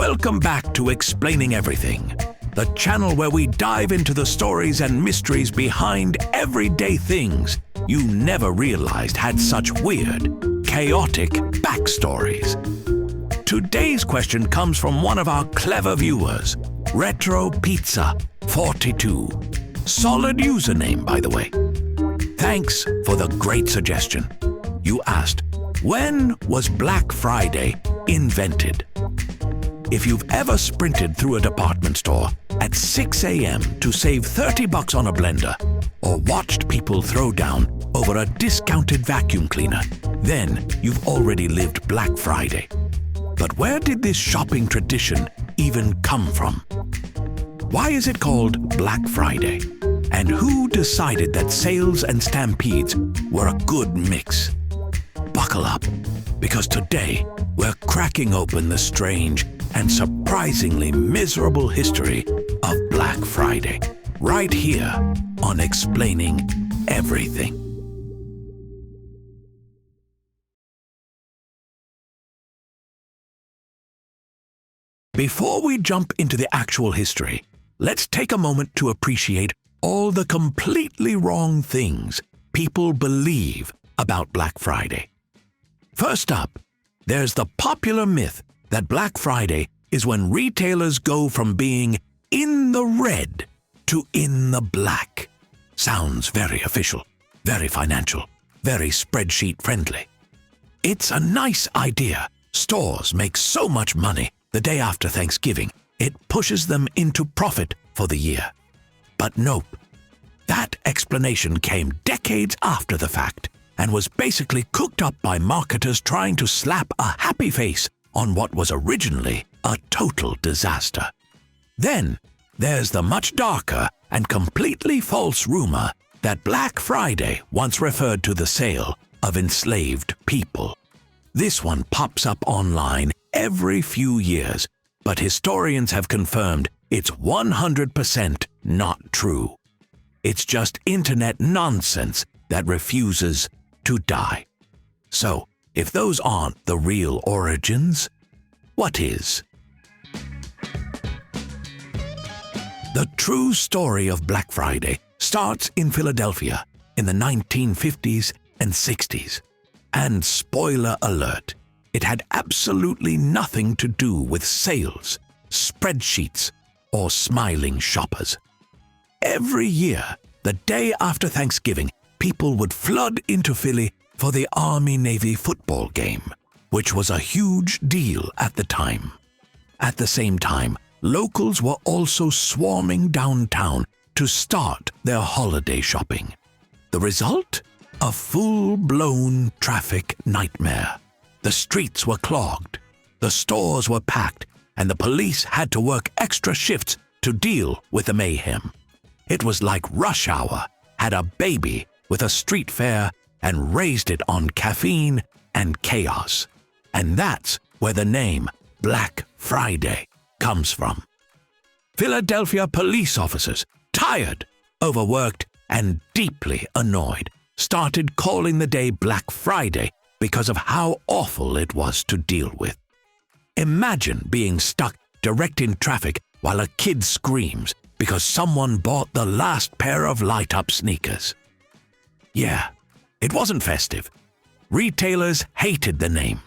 Welcome back to Explaining Everything, the channel where we dive into the stories and mysteries behind everyday things you never realized had such weird, chaotic backstories. Today's question comes from one of our clever viewers, Retro Pizza 42. Solid username, by the way. Thanks for the great suggestion. You asked, when was Black Friday invented? If you've ever sprinted through a department store at 6 a.m. to save $30 on a blender, or watched people throw down over a discounted vacuum cleaner, then you've already lived Black Friday. But where did this shopping tradition even come from? Why is it called Black Friday? And who decided that sales and stampedes were a good mix? Buckle up, because today we're cracking open the strange and surprisingly miserable history of Black Friday, right here on Explaining Everything. Before we jump into the actual history, let's take a moment to appreciate all the completely wrong things people believe about Black Friday. First up, there's the popular myth that Black Friday is when retailers go from being in the red to in the black. Sounds very official, very financial, very spreadsheet friendly. It's a nice idea. Stores make so much money the day after Thanksgiving, it pushes them into profit for the year. But nope. That explanation came decades after the fact and was basically cooked up by marketers trying to slap a happy face on what was originally a total disaster. Then, there's the much darker and completely false rumor that Black Friday once referred to the sale of enslaved people. This one pops up online every few years, but historians have confirmed it's 100% not true. It's just internet nonsense that refuses to die. So, if those aren't the real origins, what is? The true story of Black Friday starts in Philadelphia in the 1950s and 60s. And spoiler alert, it had absolutely nothing to do with sales, spreadsheets, or smiling shoppers. Every year, the day after Thanksgiving, people would flood into Philly for the Army-Navy football game, which was a huge deal at the time. At the same time, locals were also swarming downtown to start their holiday shopping. The result? A full-blown traffic nightmare. The streets were clogged, the stores were packed, and the police had to work extra shifts to deal with the mayhem. It was like rush hour had a baby with a street fair and raised it on caffeine and chaos. And that's where the name Black Friday comes from. Philadelphia police officers, tired, overworked, and deeply annoyed, started calling the day Black Friday because of how awful it was to deal with. Imagine being stuck directing traffic while a kid screams because someone bought the last pair of light-up sneakers. Yeah, it wasn't festive. Retailers hated the name.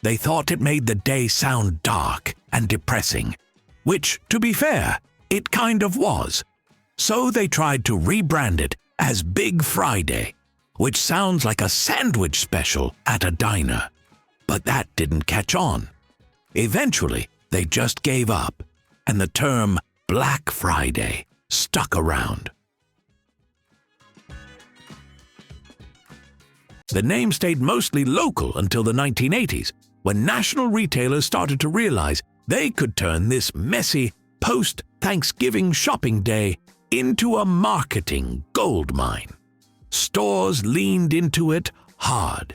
They thought it made the day sound dark and depressing, which, to be fair, it kind of was. So they tried to rebrand it as Big Friday, which sounds like a sandwich special at a diner. But that didn't catch on. Eventually, they just gave up, and the term Black Friday stuck around. The name stayed mostly local until the 1980s, when national retailers started to realize they could turn this messy post-Thanksgiving shopping day into a marketing goldmine. Stores leaned into it hard.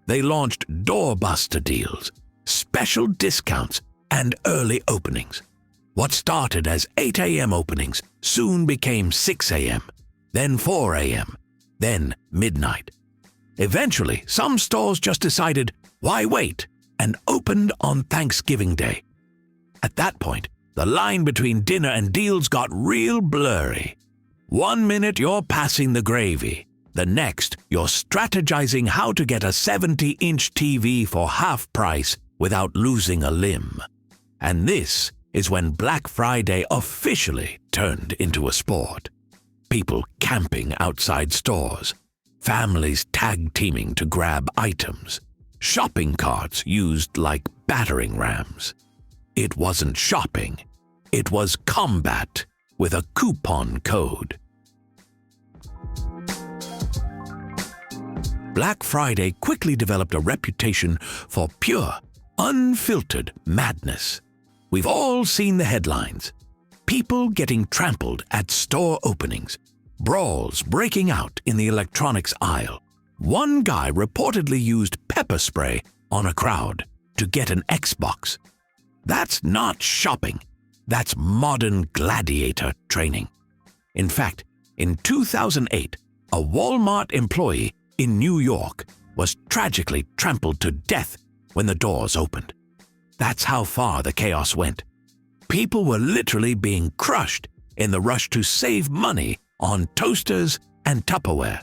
They launched doorbuster deals, special discounts, and early openings. What started as 8 a.m. openings soon became 6 a.m., then 4 a.m., then midnight. Eventually, some stores just decided, why wait, and opened on Thanksgiving Day. At that point, the line between dinner and deals got real blurry. One minute you're passing the gravy. The next, you're strategizing how to get a 70-inch TV for half price without losing a limb. And this is when Black Friday officially turned into a sport. People camping outside stores, families tag-teaming to grab items, shopping carts used like battering rams. It wasn't shopping, it was combat with a coupon code. Black Friday quickly developed a reputation for pure, unfiltered madness. We've all seen the headlines. People getting trampled at store openings, brawls breaking out in the electronics aisle. One guy reportedly used pepper spray on a crowd to get an Xbox. That's not shopping. That's modern gladiator training. In fact, in 2008, a Walmart employee in New York was tragically trampled to death when the doors opened. That's how far the chaos went. People were literally being crushed in the rush to save money on toasters and Tupperware.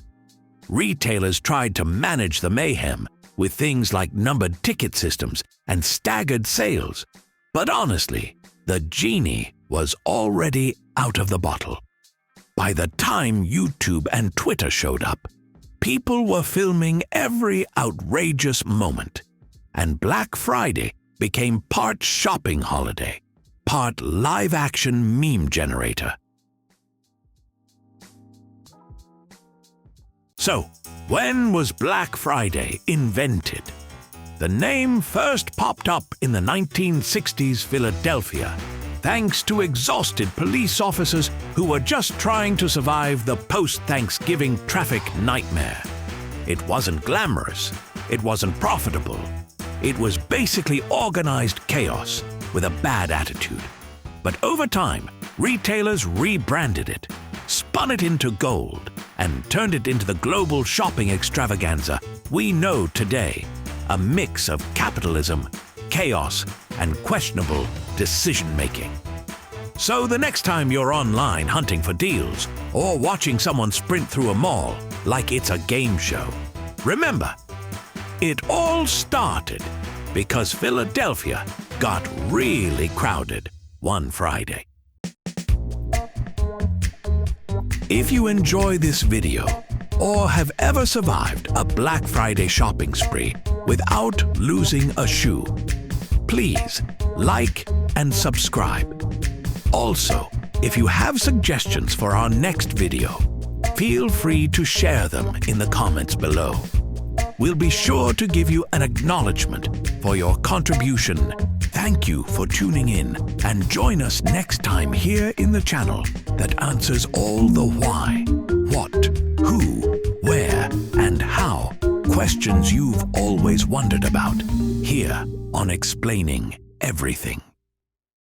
Retailers tried to manage the mayhem with things like numbered ticket systems and staggered sales. But honestly, the genie was already out of the bottle. By the time YouTube and Twitter showed up, people were filming every outrageous moment, and Black Friday became part shopping holiday, part live-action meme generator. So, when was Black Friday invented? The name first popped up in the 1960s Philadelphia, thanks to exhausted police officers who were just trying to survive the post-Thanksgiving traffic nightmare. It wasn't glamorous, it wasn't profitable. It was basically organized chaos with a bad attitude. But over time, retailers rebranded it, spun it into gold, and turned it into the global shopping extravaganza we know today, a mix of capitalism, chaos, and questionable decision-making. So the next time you're online hunting for deals or watching someone sprint through a mall like it's a game show, remember, it all started because Philadelphia got really crowded one Friday. If you enjoy this video or have ever survived a Black Friday shopping spree without losing a shoe, please like and subscribe. Also, if you have suggestions for our next video, feel free to share them in the comments below. We'll be sure to give you an acknowledgement for your contribution. Thank you for tuning in, and join us next time here in the channel that answers all the why, what, who, where, and how questions you've always wondered about, here on Explaining Everything.